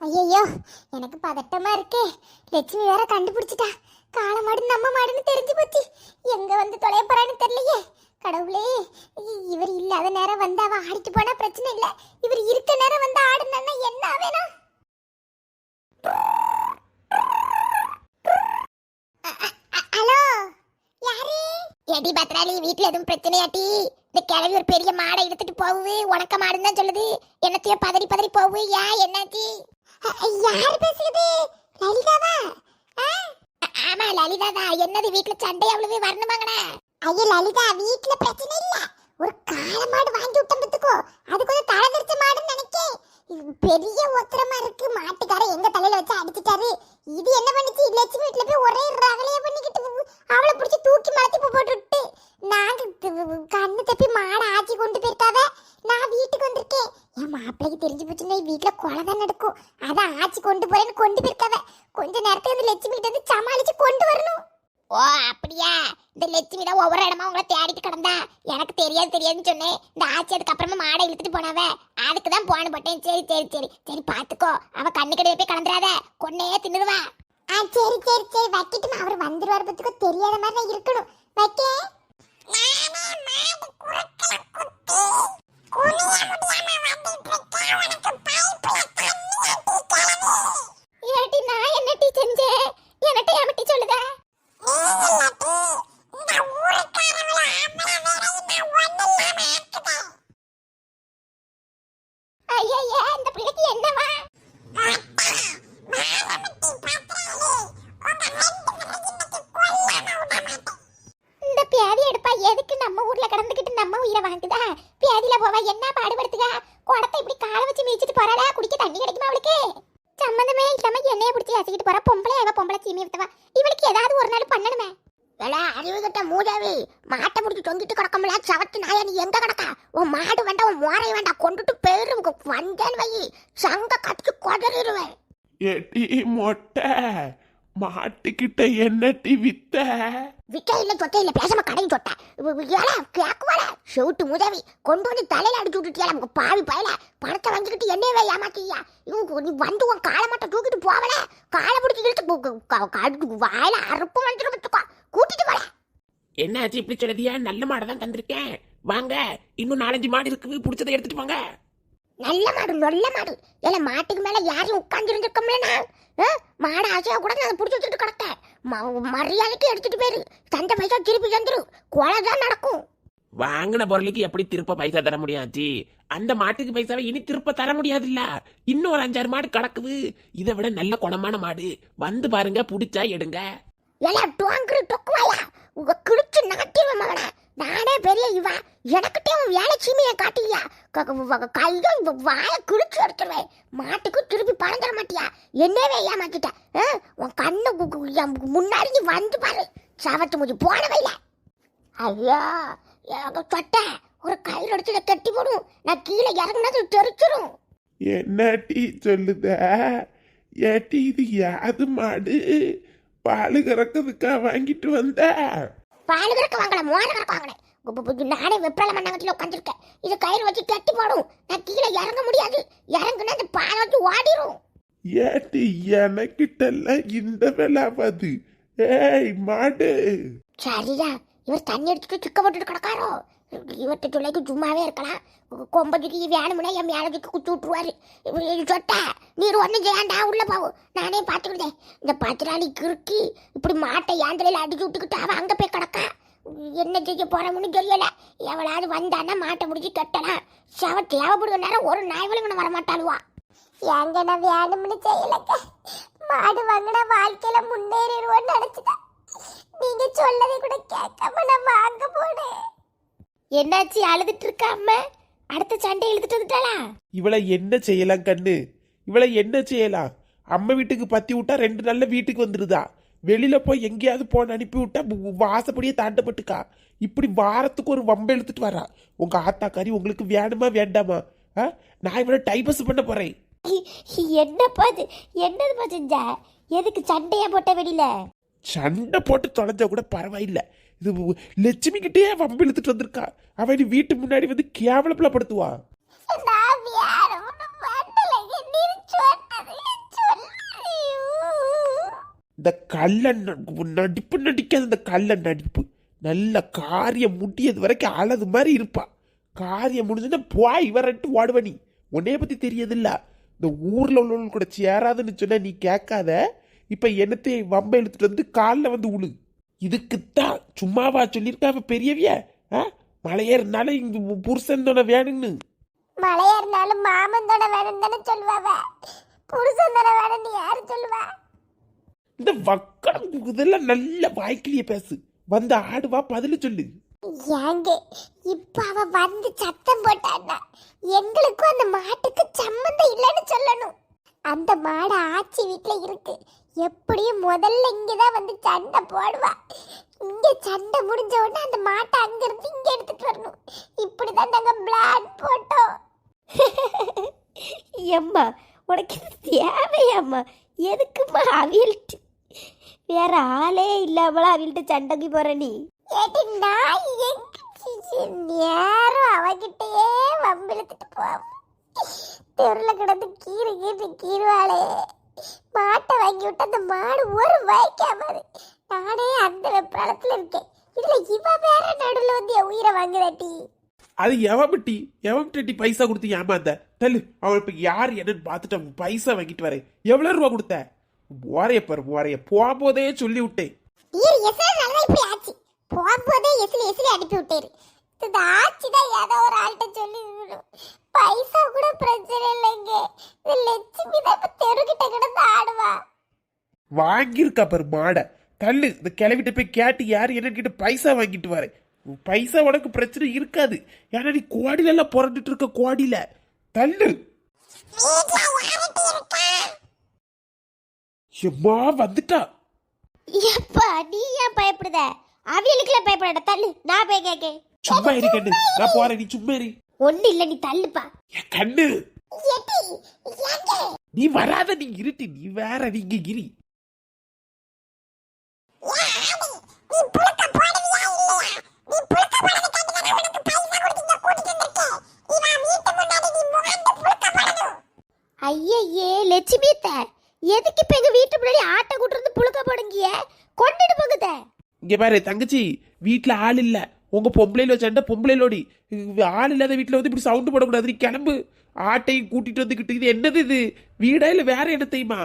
ஐயோ, எனக்கு பதட்டமா இருக்கே. லட்சுமி வேற கண்டுபிடிச்சிட்டா. காளை மாடு நம்ம மாடுன்னு தெரிஞ்சு போச்சு. எங்க வந்து தொலைய போறான்னு தெரியலையே. கடவுளே, இவர் இல்லாத நேரம் வந்து அவ ஆடிட்டு போனா பிரச்சனை இல்ல. இவர் இருக்க நேரம் வந்து ஆடுனா என்ன ஆவேனா? ஹலோ, யாரு? ஏடி பத்ராலி, வீட்டுல எதுவும் பிரச்சனையாட்டி? இந்த கிழவி ஒரு பெரிய மாடை எடுத்துட்டு போகுது, உனக்க மாடுன்னு தான் சொல்லுது. என்னத்தையோ பதறி பதறி போகுது. ஏன், என்னாச்சு? யாரு பேசுறது? லலிதாவா? ஆமா, லலிதா தான். என்னது வீட்டுல சண்டை அவ்வளவு வரணுமாங்கண்ணா? ஐயோ லலிதா, வீட்டுல பிரச்சனை இல்ல. ஒரு காளை மாடு வாங்கி விட்டோம் பத்துக்கோ. அது கொஞ்சம் தலை தெரிச்ச மாடுன்னு நினைக்கேன். பெரிய ஒத்திரமா இருக்கு. மாட்டுக்கார எங்க தலையில வச்சு அடிச்சுட்டாரு. இது என்ன பண்ணிச்சு? லட்சுமி வீட்டுல போய் ஒரே ரகலையா பண்ணிக்கிட்டு அவளை பிடிச்சி தூக்கி மாத்தி போட்டு விட்டு நாங்க கண்ணு தப்பி மாடை ஆச்சி கொண்டு போயிருக்காவ. நான் வீட்டுக்கு வந்திருக்கேன். என் மாப்பிள்ளைக்கு தெரிஞ்சு போச்சுன்னா வீட்டுல கொலைதான் நடக்கும். அதான் ஆச்சி கொண்டு போறேன்னு கொண்டு போயிருக்காவ. கொஞ்ச நேரத்துக்கு வந்து லட்சுமி கிட்ட வந்து சமாளிச்சு கொண்டு வரணும். ஓ அப்படியா? இந்த லட்சுமி தான் ஒவ்வொரு இடமா உங்களை தேடிட்டு கிடந்தா. எனக்கு தெரியாதுன்னு சொன்னேன். இந்த ஆச்சி அதுக்கப்புறமா மாடை இழுத்துட்டு போனாவ. அதுக்கு தான் போன போட்டேன். சரி சரி சரி சரி, பாத்துக்கோ. அவ கண்ணு கடையில போய் கலந்துராத, கொன்னையே தின்னுடுவா. சரி சரி சரி, வைக்கட்டும். அவர் வந்துருவார் பத்துக்கோ. தெரியாத மாதிரி நான் இருக்கணும். வைக்க நான் என்ன டீ செஞ்சேன்? என்னட்ட ஏமட்டி சொல்லுத? ஐயா, இந்த பிள்ளைக்கு என்னவா? இந்த பியாதி எடுப்பா எதுக்கு நம்ம ஊர்ல கடந்துக்கிட்டு நம்ம உயிரை வாங்குதா? பியாதில போவா என்ன பாடுபடுத்துக? குடத்தை இப்படி காலை வச்சு மீச்சிட்டு போறாளா? குடிக்க தண்ணி கிடைக்குமா அவளுக்கு? சம்மந்தமே இல்லாம எண்ணெயை பிடிச்சி அசைக்கிட்டு போறா. பொம்பளை சீமி வித்தவா. இவளுக்கு ஏதாவது ஒரு நாள் பண்ணணுமே. அறிவு கிட்ட மூதாவி, மாட்டை முடிச்சு தொங்கிட்டு கிடக்கமுல சவத்து நாயா, நீ எங்க கிடக்கா? உன் மாடு வேண்டாம், உன் மோரை வேண்டாம், கொண்டுட்டு பேரு வந்தேன்னு வை, சங்க கடிச்சு கொதறிடுவேன். எட்டி மொட்டை, மாட்டுக்கிட்ட என்ன டீ வித்த? விட்ட இல்ல சொத்த இல்ல, பேசாம கடையும் சொட்ட. கேக்குவாள செவுட்டு முதவி கொண்டு வந்து தலையில அடிச்சு விட்டுட்டியா? நமக்கு பாவி பயல. பணத்தை வாங்கிக்கிட்டு என்னவே ஏமாத்தியா? இவங்க நீ வந்து உன் காலை மட்டும் தூக்கிட்டு போவல, காலை பிடிச்சி இழுத்து வாயில அறுப்பு வந்துட்டு வச்சுக்கோ, கூட்டிட்டு போல. என்னாச்சு இப்படி சொல்லதியா? நல்ல மாடை தான் தந்திருக்கேன், வாங்க. இன்னும் 4-5 மாடு இருக்குது, பிடிச்சதை எடுத்துட்டு வாங்க. நல்ல மாடு, நல்ல மாடு. இல்ல மாட்டுக்கு மேல யாரையும் உட்கார்ந்து இருந்திருக்கோம்ல. மாடு ஆசையா கூட நான் பிடிச்சி வச்சுட்டு கிடக்கேன். மரியாதைக்கு எடுத்துட்டு போயிரு. தந்த பைசா திருப்பி தந்துரு. கொலைதான் நடக்கும். வாங்கின பொருளுக்கு எப்படி திருப்ப பைசா தர முடியாச்சு? அந்த மாட்டுக்கு பைசாவை இனி திருப்ப தர முடியாதுல்ல. இன்னும் ஒரு 5-6 மாடு கிடக்குது. இதை விட நல்ல குணமான மாடு. வந்து பாருங்க, பிடிச்சா எடுங்க. எல்லாம் டோங்கு டொக்குவாயா? உங்க கிழிச்சு நாட்டிடுவேன் மகன. நானே பெரிய இவா, எனக்கிட்டே உன் வேலை சீமையை காட்டியா? கையோ வாய கிழிச்சு எடுத்துருவேன். மாட்டுக்கு திருப்பி பணம் தர மாட்டியா? என்னவே ஏமாத்திட்ட. உன் கண்ணு முன்னாடி நீ வந்து பாரு. சவத்து மூஞ்சி போன வைல. ஐயா, எனக்கு சொட்ட ஒரு கயிறு அடிச்சு கட்டி போடும். நான் கீழே இறங்குனது தெரிச்சிடும். என்ன டீ சொல்லுத? ஏட்டி இது யாது மாடு? பால் கறக்கிறதுக்கா வாங்கிட்டு வந்த? பால் கறக்க வாங்கல, மோர கறக்க வாங்கினேன். நானே வெப்பரல மண்ணங்கட்டில உட்காந்துருக்கேன். இது கயிறு வச்சு கட்டி போடும். நான் கீழே இறங்க முடியாது. இறங்குனா அந்த பாலை வச்சு ஓடிடும். ஏட்டி எனக்கிட்டெல்லாம் இந்த வேலை ஆகாது. ஏய் மாடு. சரியா, இவர் தண்ணி எடுத்துட்டு சிக்க போட்டுட்டு கிடக்காரோ? இவர்கிட்ட சொல்லிக்கு சும்மாவே இருக்கலாம். கொம்பதுக்கு வேணும்னா என் மேலதுக்கு குச்சி விட்டுருவாரு. சொட்ட நீர் ஒன்றும் செய்யாண்டா, உள்ள போகும். நானே பார்த்துக்கிட்டேன். இந்த பத்திராளி கிறுக்கி இப்படி மாட்டை ஏந்திரையில் அடிச்சு விட்டுக்கிட்டு அவன் அங்கே போய் கிடக்கா. என்ன செய்ய போறோம்னு தெரியல. எவளாவது வந்தானா மாட்டை முடிச்சு கட்டலாம். சவ தேவைப்படுற நேரம் ஒரு நாய் விலங்குன வரமாட்டாளுவா. எங்க நான் வேணும்னு செய்யலக்க. மாடு வாங்கினா வாழ்க்கையில முன்னேறிடுவோன்னு நினைச்சுட்டேன். நீங்க சொல்லதை கூட கேட்காம நான் வாங்க போனேன். என்னாச்சு அழுதுட்டு இருக்க அம்மா? அடுத்த சண்டை இழுத்துட்டு வந்துட்டாளா? இவளை என்ன செய்யலாம் கண்ணு? இவளை என்ன செய்யலாம்? அம்மா வீட்டுக்கு பத்தி விட்டா 2 நாள்ல வீட்டுக்கு வந்துருதா. வெளியில போய் எங்கேயாவது போன அனுப்பி விட்டா வாசப்படியே தாண்டப்பட்டுக்கா. இப்படி வாரத்துக்கு ஒரு வம்பை இழுத்துட்டு வரா. உங்க ஆத்தாக்காரி உங்களுக்கு வேணுமா வேண்டாமா? நான் இவளை டைபஸ் பண்ண போறேன். என்னப்பா இது? என்னதுப்பா செஞ்ச? எதுக்கு சண்டையா போட்ட வெளியில? சண்டை போட்டு தொலைஞ்சா கூட பரவாயில்ல. இது லட்சுமி கிட்டே வம்பு இழுத்துட்டு வந்திருக்கா. அவன் வீட்டு முன்னாடி வந்து கேவலப்படுத்துவா. நான் வேற ஒண்ணும் பண்ணல. நீ சொன்னது இந்த கள்ள நடிப்பு நடிக்காத இந்த கள்ள நடிப்பு நல்ல காரியம் முடியது வரைக்கும் அழது மாதிரி இருப்பா. காரியம் முடிஞ்சுன்னா போய் இவரட்டு ஓடுவ. நீ உன்னைய பத்தி தெரியதில்ல. இந்த ஊர்ல உள்ளவங்க கூட சேராதுன்னு சொன்ன நீ கேட்காத. இப்ப என்னத்தை வம்ப இழுத்துட்டு வந்து காலில் வந்து உழு. இதுக்குத்தான் சும்மாவா சொல்லியிருக்கா பெரியவிய மலையேறினாலும் இங்க புருஷன் தானே வேணும்னு. மலையேறினாலும் மாமன் தானே வேணும் தானே சொல்லுவாவ. புருஷன் தானே வேணும்னு யாரு சொல்லுவா? இந்த வக்கடம் இதெல்லாம் நல்ல வாய்க்கிலேயே பேசு. வந்து ஆடுவா பதில் சொல்லு. ஏங்க இப்ப அவ வந்து சத்தம் போட்டான்னா எங்களுக்கும் அந்த மாட்டுக்கு சம்மந்தம் இல்லைன்னு சொல்லணும். அந்த மாடு ஆச்சி வீட்டுல இருக்கு. எப்படியும் முதல்ல இங்கதான் வந்து சண்டை போடுவா. இங்க சண்டை முடிஞ்ச உடனே அந்த மாட்டை அங்க இருந்து இங்க எடுத்துட்டு வரணும். இப்படிதான் நாங்க பிளான் போட்டோம். எம்மா உனக்கு இது தேவையாம்மா? எதுக்குமா அவியல்ட்டு வேற ஆளே இல்லாமலா அவியல்ட்டு சண்டைக்கு போற நீ? ஏட்டி நான் எங்க நேரம் அவகிட்டயே வம்பிழுத்துட்டு போவோம். தெருல கிடந்து கீறுவாளே. மாட்டை வாங்கி விட்டு அந்த மாடு ஒரு வாய்க்காமது. நானே அந்த வெப்பளத்துல இருக்கேன். இதுல இவ வேற நடுவில் வந்து என் உயிரை வாங்குதாட்டி. அது எவன்ட்டி பைசா கொடுத்து ஏமாந்த தள்ளு. அவள் இப்ப யார் என்னன்னு பார்த்துட்டு பைசா வாங்கிட்டு வரேன். எவ்வளவு ரூபா கொடுத்த? ஓரைய பாரு ஓரைய போகும்போதே சொல்லி விட்டேன். இப்படி ஆச்சு. போகும்போதே எசிலி அனுப்பி விட்டேரு. இந்த ஆச்சிதான் ஏதோ ஒரு ஆள்கிட்ட சொல்லி பைசா கூட பிரச்சனை இல்லைங்க. இந்த லட்சுமி தான் இப்ப தெருக்கிட்ட கிடந்து ஆடுவா. வாங்கியிருக்கா பாரு மாடை. தள்ளு. இந்த கிளவிட்ட போய் கேட்டு யார் என்னன்னு கிட்ட பைசா வாங்கிட்டு வரேன். பைசா உனக்கு பிரச்சனை இருக்காது. ஏன்னா நீ கோடியில எல்லாம் புரண்டுட்டு இருக்க. கோடியில தள்ளு. எம்மா வந்துட்டா. எப்பா நீ ஏன் பயப்படுத? அவியலுக்குள்ள பயப்படாத, தள்ளு. நான் போய் கேட்க. சும்மா இரு கண்ணு. நான் போறேன், நீ சும்மா இரு. ஒண்ணு இல்ல, நீ தள்ளுப்பா. என் கண்ணு நீ வராத. நீ இருட்டி. நீ வேற. நீங்க இரு. ஐயே லட்சுமி எதுக்கு இப்ப எங்க வீட்டு முன்னாடி ஆட்டை கூட்டுறது புழுக்க போடுங்கிய? கொண்டுட்டு போகுத. இங்க பாரு தங்கச்சி, வீட்டுல ஆள் இல்ல. உங்க பொம்பளையில சண்டை பொம்பளையிலோடி. ஆள் இல்லாத வீட்டுல வந்து இப்படி சவுண்ட் போடக்கூடாது. நீ கிளம்பு. ஆட்டையும் கூட்டிட்டு வந்துகிட்டு. இது என்னது? இது வீடா இல்ல வேற என்ன தெரியுமா?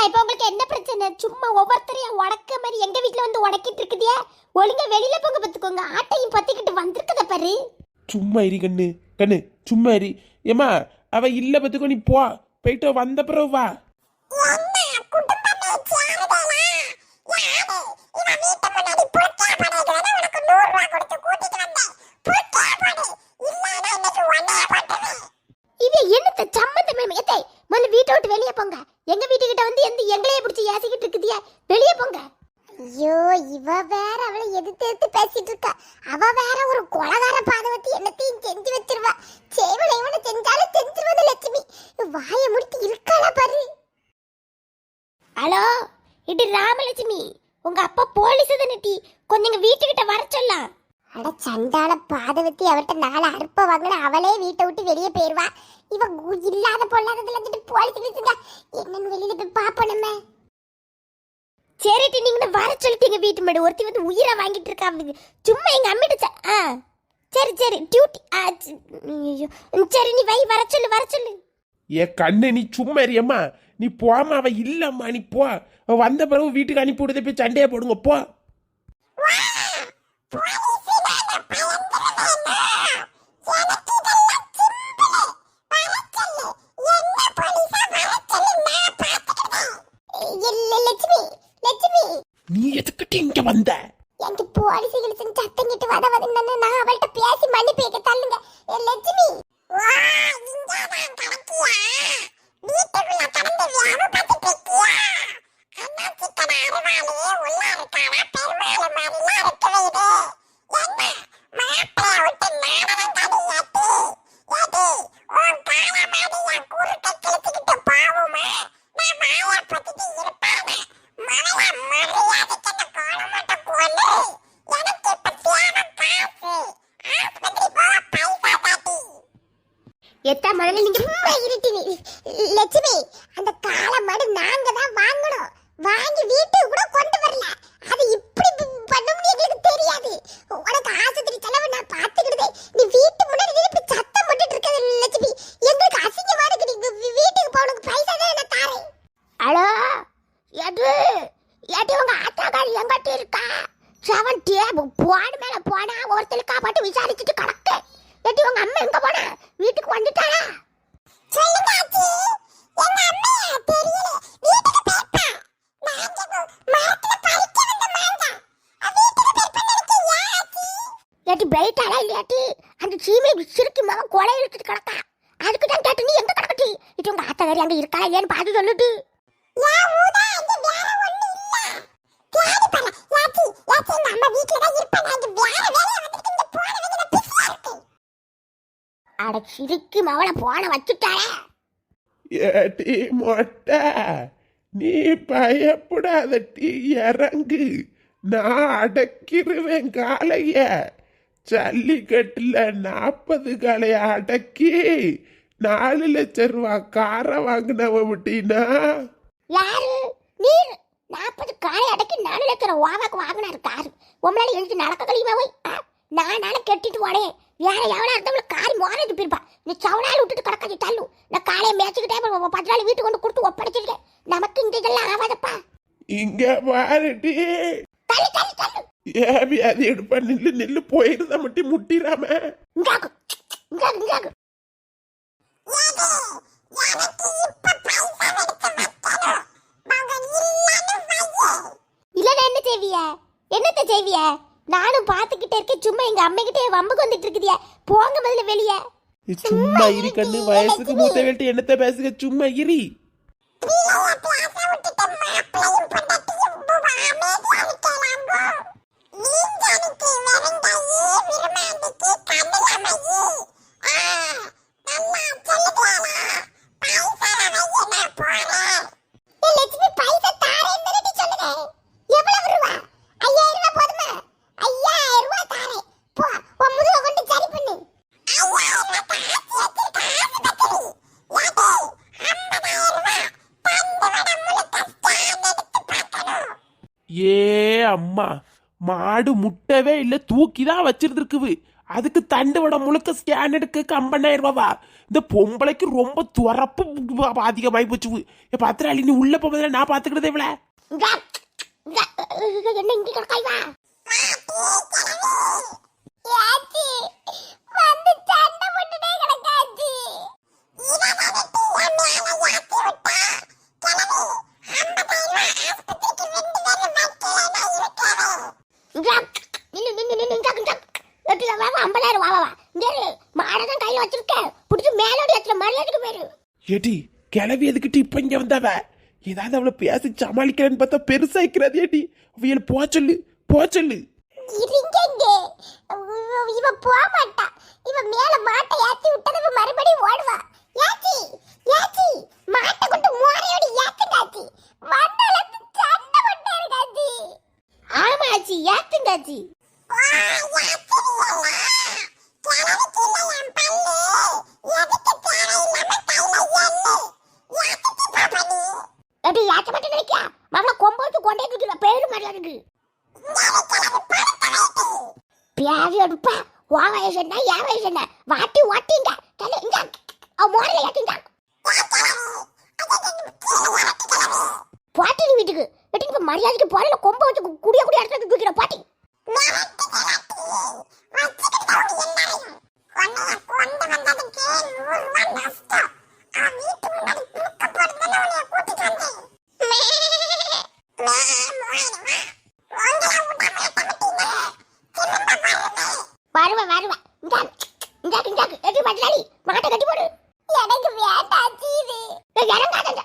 இப்ப உங்களுக்கு என்ன பிரச்சனை? சும்மா ஒவ்வொருத்தரையும் உடக்க மாதிரி எங்க வீட்டுல வந்து உடக்கிட்டு இருக்குதியா? ஒழுங்கா வெளியில போங்க பத்துக்கோங்க. ஆட்டையும் பத்திக்கிட்டு வந்திருக்கத பாரு. சும்மா இரு கண்ணு. கண்ணு சும்மா இரு. ஏமா அவ இல்ல பத்துக்கோ. நீ போ. போயிட்டு வந்த பிறகு வா. இது என்னத்த சம்மந்தமே? முதல்ல வீட்டை விட்டு வெளியே போங்க. எங்க வீட்டுக்கிட்ட வந்து எங்களையே பிடிச்சி ஏசிக்கிட்டு இருக்குதியா? வெளியே போங்க. ஐயோ இவ வேற அவளை எதிர்த்து பேசிட்டு இருக்கா. அவ வேற ஒரு கொலகார பாதவத்தி என்னத்தையும் செஞ்சு வச்சிருவா. சேவலை இவனை செஞ்சாலும் செஞ்சிருவது லட்சுமி. வாயை முடித்து இருக்காளா பாரு. ஹலோ, இது ராமலட்சுமி. உங்க அப்பா போலீஸ் தானே? கொஞ்சம் எங்க வீட்டுக்கிட்ட வர சொல்லலாம். அட சண்டால பாதவத்தி அவட்ட 4 அறுப்ப வாங்கின அவளே வீட்டை விட்டு வெளியே போயிருவா. இவ இல்லாத பொல்லாததுல இருந்துட்டு போலீஸ் என்னன்னு வெளியில போய் பாப்போம் நம்ம. சரிட்டி, நீங்க வர சொல்லிட்டீங்க வீட்டு மேடு. ஒருத்தி வந்து உயிரை வாங்கிட்டு இருக்கா. சும்மா எங்க அம்மிட்டு சரி டியூட்டி. சரி நீ வை. வர சொல்லு. என் கண்ணு நீ சும்மா இரியம்மா. நீ போமா. அவ இல்லம்மா. நீ போ. வந்த பிறகு வீட்டுக்கு அனுப்பி விடுதே. போய் சண்டையா போடுங்க போ. நீ எதுக்கிட்ட இங்க வந்த? எனக்கு போலீஸ் சத்தம் கிட்டு வத வந்து நான் அவள்கிட்ட பேசி மன்னிப்பு கேட்க தள்ளுங்க. லட்சுமி அந்த காளை மாடு நாங்க தான் வாங்கணும். வாங்கி வீட்டுக்கு கூட கொண்டு வரல. அது இப்படி பண்ணும்னு எங்களுக்கு தெரியாது. உனக்கு ஆஸ்பத்திரி செலவு நான் பாத்துக்கிட்டே. நீ வீட்டு முன்னாடி நின்னு இப்படி சத்தம் போட்டுட்டு இருக்க லட்சுமி. எங்களுக்கு அசிங்கமா இருக்கு. நீ வீட்டுக்கு போறதுக்கு பைசா தான் நான் தரேன். ஹலோ எது எது உங்க ஆத்தாக்காரி எங்கிட்ட இருக்கா? செவன் டேபு போன மேல போனா ஒருத்தர் காப்பாட்டு விசாரிச்சுட்டு கிடக்கு. எது உங்க அம்மா எங்க போனா? வீட்டுக்கு வந்துட்டாளா? சொல்லுங்க ஆச்சி. எங்க அம்மா தெரியல. வீட்டுக்கு போய்ப்பா. நான் மரத்துல பறிக்க வந்த மாங்க. வீட்டுக்கு போய் பண்ணிருக்கீங்க ஆச்சி. ஏட்டி போயிட்டாளா இல்லையாட்டி? அந்த சீமை சிறுக்கி மகன் கொலை இழுத்துட்டு கிடக்கா. அதுக்கு தான் கேட்டு நீ எங்க கிடக்கட்டி? இது உங்க ஆத்தாக்காரி அங்க இருக்காளா ஏன்னு பார்த்து சொல்லுட்டு. யா ஊதா இங்க வேற ஒண்ணு இல்ல. தேடி பாரு. யாச்சி யாச்சி எங்க அம்மா வீட்ல தான் இருப்பாங்க. இங்க வேற வேலைய வந்துட்டு இந்த போன வந்து பிஸியா இருக்கு. அட சிறுக்கி மவளை போன வச்சுட்டாளே. ஏட்டி மொட்டை, நீ பயப்படாதட்டி, இறங்கு. நான் அடக்கிருவேன் காளைய. ஜல்லிக்கட்டுல 40 காளைய அடக்கி 4 லட்சம் ரூபா காரை வாங்கினவ விட்டீனா? யாரு நீர்? 40 காலை அடக்கி 4 லட்சம் ஓவாக்கு வாங்கினாரு காரு. உங்களால எழுதி நடக்க கழியுமா போய்? நானால கெட்டிட்டு போனேன். வேற எவனா இருந்தவங்கள காரி மோரது போயிருப்பா. நீ சவனால விட்டுட்டு கிடக்காது தள்ளு. நான் காலையை மேய்ச்சிக்கிட்டே 10 நாள் வீட்டுக்கு கொண்டு கொடுத்து ஒப்படைச்சிருக்கேன். நமக்கு இந்த இதெல்லாம் ஆகாதப்பா. இங்க பாருடி. தள்ளு தள்ளு தள்ளு. ஏவி அது எடுப்பா. நில்லு நில்லு, போயிருந்தா மட்டும் முட்டிராம. இங்காக்கு இங்காக்கு இங்காக்கு. எனக்கு இப்ப பைசா எடுத்து வைக்கணும். மகன் இல்லாம வையே. இல்லைன்னா என்ன செய்விய? என்னத்த செய்விய? நானும் பார்த்துக்கிட்டே இருக்கேன். சும்மா எங்க அம்மைக்கிட்டே வம்புக்கு வந்துட்டு இருக்குதியா. போங்க முதல்ல வெளியே. சும்மா இரு கண்ணு. வயசுக்கு மூத்த வேட்டு என்னத்த பேசுக. சும்மா இரி. பிள்ளைய பேச விட்டுட்டு மாப்பிளையும் பொண்டாட்டியும் அமைதியா இருக்கலாங்கோ. நீங்க அன்னைக்கு வெறுங்காயே விரும்மாண்டிக்கு கண்டலாமையே. நல்லா சொல்லுதியாளா? பைசா வையே, நான் போறேன். லட்சுமி பைசா தாரேன்னு தானே சொல்லுங்க. எவ்வளவு ரூபா? 5000 ரூபா போதுமா? 5000 ரூபா தாரேன். போ, உன் முதுக கொண்டு சரி பண்ணு. 5000 ரூபா காசு வச்சிருக்க ஆஸ்பத்திரி. யாதே 50,000 ரூபா தந்து விட முழுக்க ஸ்கேன் எடுத்து பார்க்கணும். ஏ அம்மா, மாடு முட்டவே இல்ல, தூக்கிதான் வச்சிருந்துருக்குது. அதுக்கு தண்டு விட முழுக்க ஸ்கேன் எடுக்க 50,000 ரூபாவா? இந்த பொம்பளைக்கு ரொம்ப துறப்பு அதிகமாயி போச்சு. பத்திராளி, நீ உள்ள போவதில்ல, நான் பாத்துக்கிட்டதே இவ்வளவு. என்ன இங்க கிடக்காய் வா. யாச்சி வந்து சண்டை போட்டுட்டே கிடக்காச்சி. இவன் வந்துட்டு என் மேல யாச்சி விட்டா. கிளவி 50,000 ரூபா ஆஸ்பத்திரிக்கு 2 பேரும் வைக்கலைன்னா இருக்கவே. நின்னு நின்னு நின்னு இங்காக்கு இங்காக்கு. எட்டுல வா 50,000 வா வா வா. இங்க மாடதான் கையில வச்சிருக்க. புடிச்சு மேலோடி ஏத்துல மரியாதைக்கு போயிரு. ஏடி கிளவி எதுக்கிட்டு இப்ப இங்க வந்தாவ? ஏதாவது அவளை பேசி சமாளிக்கிறேன்னு பார்த்தா பெருசாய்க்கிறது. ஏடி அவையில போ சொல்லு, போ சொல்லு. இருங்க. இவ போக மாட்டா. இவ மேல மாட்டை ஏத்தி விட்டது மறுபடியும் ஓடுவா. யாச்சி யாச்சி மாட்டை கொண்டு மோரையோடி ஏத்துங்காச்சி. வந்தால சண்டை போட்டே இருக்காச்சி. ஆமா ஆச்சி, ஏத்துங்காச்சி. எட்டு ஏத்த மட்டும் நினைக்கா. மாமல கொம்ப வச்சு கொண்டே குடிக்கிற பேரு மரியாதைக்கு. பியாவி எடுப்பா. வா வயசு என்ன, ஏன் வயசு என்ன? வாட்டி வாட்டிங்க தலை இங்க மோரையில ஏத்துங்க. பாட்டி நீ வீட்டுக்கு எட்டு இப்ப மரியாதைக்கு போறல கொம்ப வச்சு குடிய குடிய இடத்துல குடிக்கிற பாட்டி. வருவ வருவ இங்க இங்க இங்க எட்டு பட்டாளி மாட்டை கட்டி போடு. எனக்கு வேண்டாச்சி இது. இறங்காத.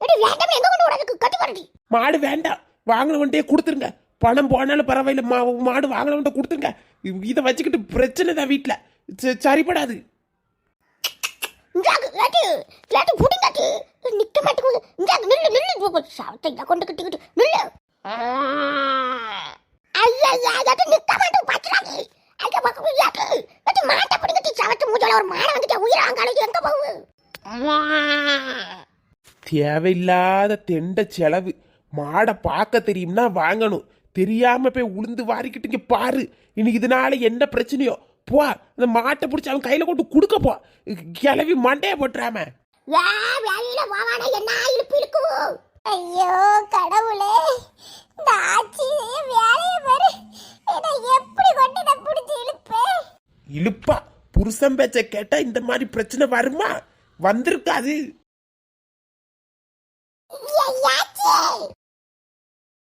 எட்டு வேண்டாம், எங்க கொண்டு விடாதுக்கு கட்டி போடுடி. மாடு வேண்டாம், வாங்கினவன்ட்டே கொடுத்துருங்க. பணம் போனாலும் பரவாயில்ல, மாடு வாங்கினவன்ட்ட கொடுத்துருங்க. இதை வச்சுக்கிட்டு பிரச்சனை தான் வீட்டுல. சரிப்படாது. இங்காக்கு ஏட்டு ஏட்டு புடிங்காட்டு நிக்க மாட்டேங்குது. இங்காக்கு நில்லு நில்லு சாவத்தை இங்க கொண்டு கட்டிக்கிட்டு நில்லு. ஐயா ஏட்டு நிக்க மாட்டேன் பச்சராக்கி. ஐயா பக்கம் ஏட்டு ஏட்டு மாட்டை புடிங்கிட்டு சாவத்து மூஞ்சோல ஒரு மாடை வந்துட்டு உயிரை அங்காளுக்கு எங்க போகு? தேவையில்லாத தெண்ட செலவு. மாடை பார்க்க தெரியும்னா வாங்கணும், தெரியாம போய் உளுந்து வாரிக்கிட்டு இங்க பாரு. இன்னைக்கு இதனால என்ன பிரச்சனையோ போ, அந்த மாட்டை பிடிச்சி அவன் கையில கொண்டு கொடுக்க போ. கிளவி மண்டைய போட்டுறாம. வேலையில போவானே என்ன இழுப்பு இழுக்குவோம். ஐயோ கடவுளே, இந்த ஆச்சி வேலையை பாரு, என்ன எப்படி கொண்டு நான் பிடிச்சி இழுப்பேன். இழுப்பா புருஷன் பேச்ச கேட்டா இந்த மாதிரி பிரச்சனை வருமா? வந்திருக்காது. ஐயாச்சி